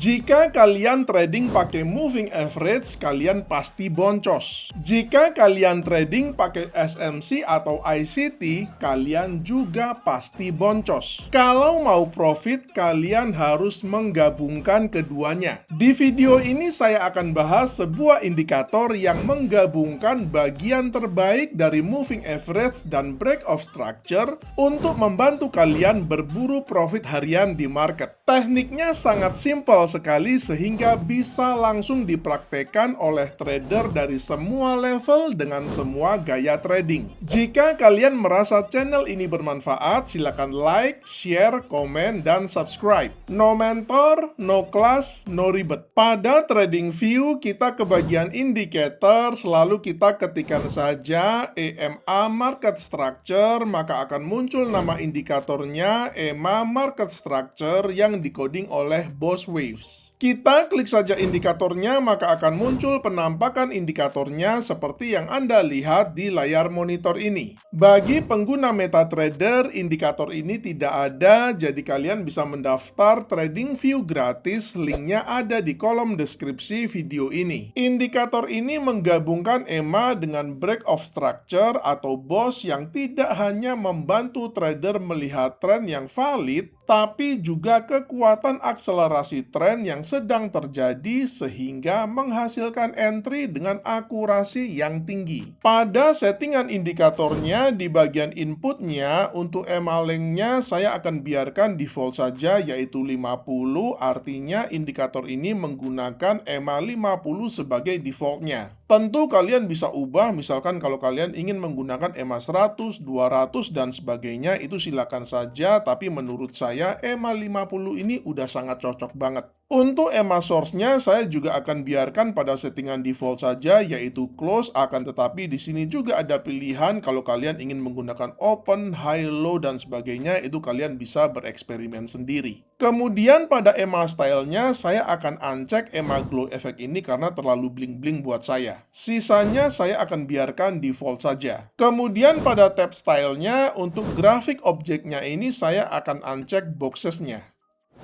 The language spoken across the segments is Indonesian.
Jika kalian trading pakai moving average, kalian pasti boncos. Jika kalian trading pakai SMC atau ICT, kalian juga pasti boncos. Kalau mau profit, kalian harus menggabungkan keduanya. Di video ini saya akan bahas sebuah indikator yang menggabungkan bagian terbaik dari moving average dan break of structure untuk membantu kalian berburu profit harian di market. Tekniknya sangat simpel sekali sehingga bisa langsung dipraktekkan oleh trader dari semua level dengan semua gaya trading. Jika kalian merasa channel ini bermanfaat, silakan like, share, komen, dan subscribe. No mentor, no class, no ribet. Pada TradingView, kita ke bagian indikator, selalu kita ketikkan saja EMA Market Structure, maka akan muncul nama indikatornya EMA Market Structure yang dikoding oleh Boss Waves. Kita klik saja indikatornya, maka akan muncul penampakan indikatornya seperti yang Anda lihat di layar monitor ini. Bagi pengguna MetaTrader, indikator ini tidak ada, jadi kalian bisa mendaftar TradingView gratis, linknya ada di kolom deskripsi video ini. Indikator ini menggabungkan EMA dengan break of structure atau BOS yang tidak hanya membantu trader melihat tren yang valid, tapi juga kekuatan akselerasi tren yang sedang terjadi sehingga menghasilkan entry dengan akurasi yang tinggi. Pada settingan indikatornya di bagian inputnya, untuk EMA lengthnya saya akan biarkan default saja yaitu 50, artinya indikator ini menggunakan EMA 50 sebagai defaultnya. Tentu kalian bisa ubah, misalkan kalau kalian ingin menggunakan EMA 100, 200, dan sebagainya, itu silakan saja, tapi menurut saya EMA 50 ini udah sangat cocok banget. Untuk EMA source-nya saya juga akan biarkan pada settingan default saja yaitu close, akan tetapi di sini juga ada pilihan kalau kalian ingin menggunakan open, high, low, dan sebagainya, itu kalian bisa bereksperimen sendiri. Kemudian pada EMA style-nya saya akan uncheck EMA glow effect ini karena terlalu bling-bling buat saya. Sisanya saya akan biarkan default saja. Kemudian pada tab style-nya, untuk grafik objeknya ini saya akan uncheck boxes-nya.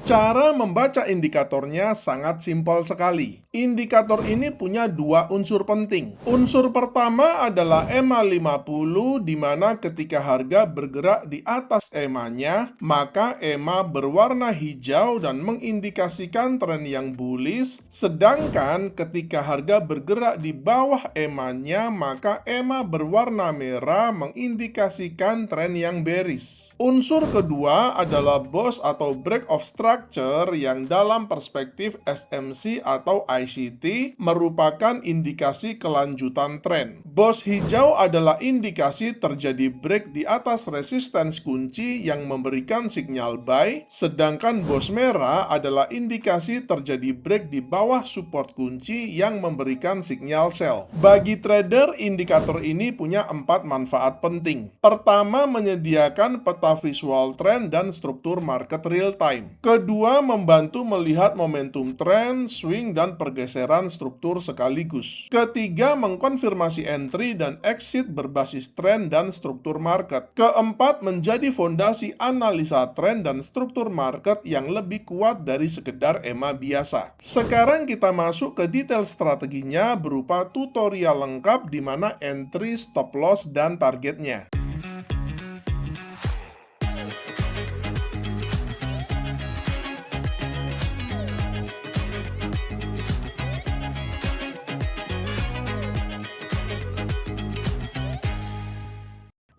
Cara membaca indikatornya sangat simpel sekali. Indikator ini punya dua unsur penting. Unsur pertama adalah EMA 50, di mana ketika harga bergerak di atas EMA-nya, maka EMA berwarna hijau dan mengindikasikan tren yang bullish, sedangkan ketika harga bergerak di bawah EMA-nya, maka EMA berwarna merah mengindikasikan tren yang bearish. Unsur kedua adalah BOS atau break of structure yang dalam perspektif SMC atau ICT merupakan indikasi kelanjutan tren. BOS hijau adalah indikasi terjadi break di atas resistance kunci yang memberikan sinyal buy, sedangkan BOS merah adalah indikasi terjadi break di bawah support kunci yang memberikan sinyal sell. Bagi trader, indikator ini punya 4 manfaat penting. Pertama, menyediakan peta visual trend dan struktur market real time. Kedua, membantu melihat momentum tren, swing, dan pergeseran struktur sekaligus. Ketiga, mengkonfirmasi entry dan exit berbasis tren dan struktur market. Keempat, menjadi fondasi analisa tren dan struktur market yang lebih kuat dari sekedar EMA biasa. Sekarang kita masuk ke detail strateginya berupa tutorial lengkap di mana entry, stop loss, dan targetnya.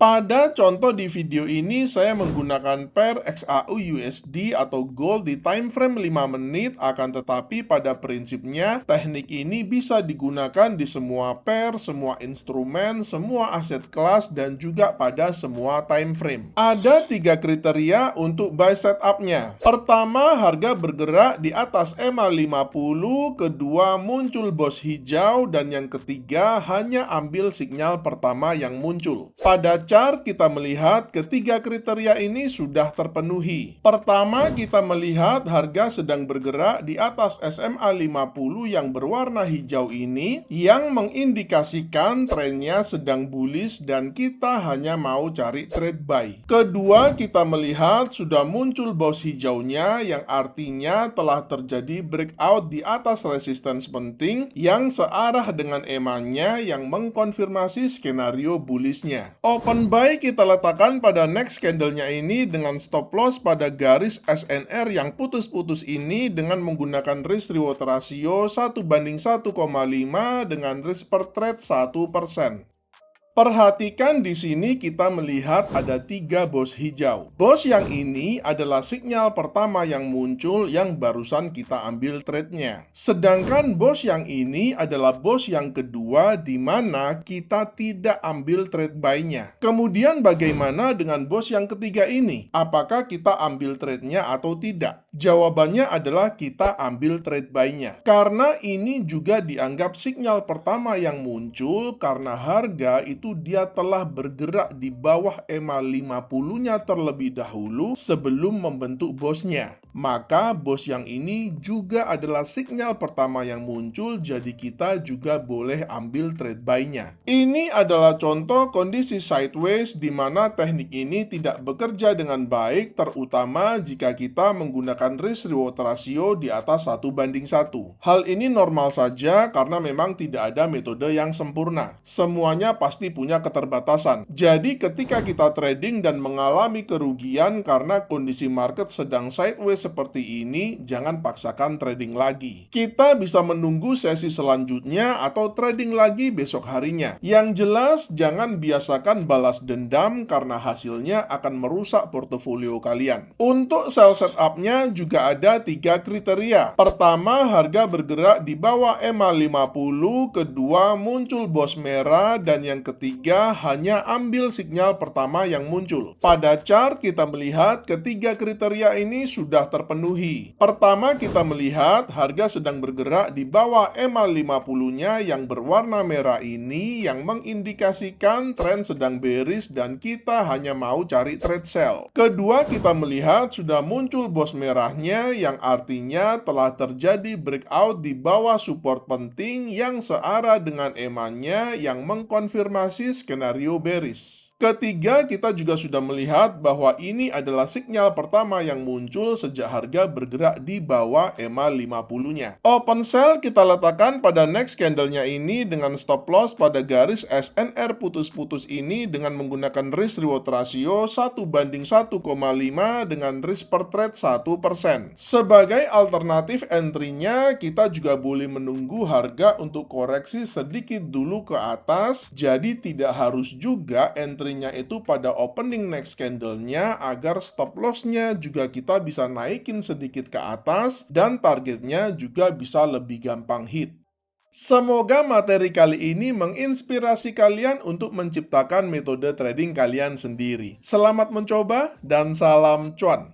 Pada contoh di video ini, saya menggunakan pair XAU-USD atau gold di time frame 5 menit, akan tetapi pada prinsipnya, teknik ini bisa digunakan di semua pair, semua instrumen, semua aset kelas, dan juga pada semua time frame. Ada 3 kriteria untuk buy setup-nya. Pertama, harga bergerak di atas EMA 50, kedua, muncul BOS hijau, dan yang ketiga, hanya ambil sinyal pertama yang muncul. Pada chart kita melihat ketiga kriteria ini sudah terpenuhi. Pertama, kita melihat harga sedang bergerak di atas SMA 50 yang berwarna hijau ini, yang mengindikasikan trennya sedang bullish dan kita hanya mau cari trade buy. Kedua, kita melihat sudah muncul box hijaunya yang artinya telah terjadi breakout di atas resistance penting yang searah dengan EMA-nya yang mengkonfirmasi skenario bullishnya. Open buy kita letakkan pada next candle-nya ini dengan stop loss pada garis SNR yang putus-putus ini dengan menggunakan risk reward ratio 1:1,5 dengan risk per trade 1%. Perhatikan di sini kita melihat ada 3 box hijau. Box yang ini adalah sinyal pertama yang muncul yang barusan kita ambil trade-nya. Sedangkan box yang ini adalah box yang kedua di mana kita tidak ambil trade buy-nya. Kemudian bagaimana dengan box yang ketiga ini? Apakah kita ambil trade-nya atau tidak? Jawabannya adalah kita ambil trade buy-nya. Karena ini juga dianggap sinyal pertama yang muncul karena harga itu dia telah bergerak di bawah EMA 50-nya terlebih dahulu sebelum membentuk boxnya. Maka box yang ini juga adalah sinyal pertama yang muncul, jadi kita juga boleh ambil trade buy-nya. Ini adalah contoh kondisi sideways di mana teknik ini tidak bekerja dengan baik, terutama jika kita menggunakan risk reward ratio di atas 1:1. Hal ini normal saja karena memang tidak ada metode yang sempurna. Semuanya pasti punya keterbatasan. Jadi ketika kita trading dan mengalami kerugian karena kondisi market sedang sideways seperti ini, jangan paksakan trading lagi. Kita bisa menunggu sesi selanjutnya atau trading lagi besok harinya. Yang jelas, jangan biasakan balas dendam karena hasilnya akan merusak portofolio kalian. Untuk sell setup-nya juga ada 3 kriteria. Pertama, harga bergerak di bawah EMA 50, kedua, muncul box merah, dan yang ketiga, hanya ambil sinyal pertama yang muncul. Pada chart kita melihat ketiga kriteria ini sudah terpenuhi. Pertama, kita melihat harga sedang bergerak di bawah EMA 50-nya yang berwarna merah ini yang mengindikasikan tren sedang bearish dan kita hanya mau cari trade sell. Kedua, kita melihat sudah muncul box merahnya yang artinya telah terjadi breakout di bawah support penting yang searah dengan EMA-nya yang mengkonfirmasi skenario bearish. Ketiga, kita juga sudah melihat bahwa ini adalah sinyal pertama yang muncul sejak harga bergerak di bawah EMA 50-nya. Open sell kita letakkan pada next candle-nya ini dengan stop loss pada garis SNR putus-putus ini dengan menggunakan risk reward ratio 1:1,5 dengan risk per trade 1%. Sebagai alternatif entry-nya, kita juga boleh menunggu harga untuk koreksi sedikit dulu ke atas, jadi tidak harus juga entry itu pada opening next candle-nya agar stop loss-nya juga kita bisa naikin sedikit ke atas dan targetnya juga bisa lebih gampang hit. Semoga materi kali ini menginspirasi kalian untuk menciptakan metode trading kalian sendiri. Selamat mencoba dan salam cuan!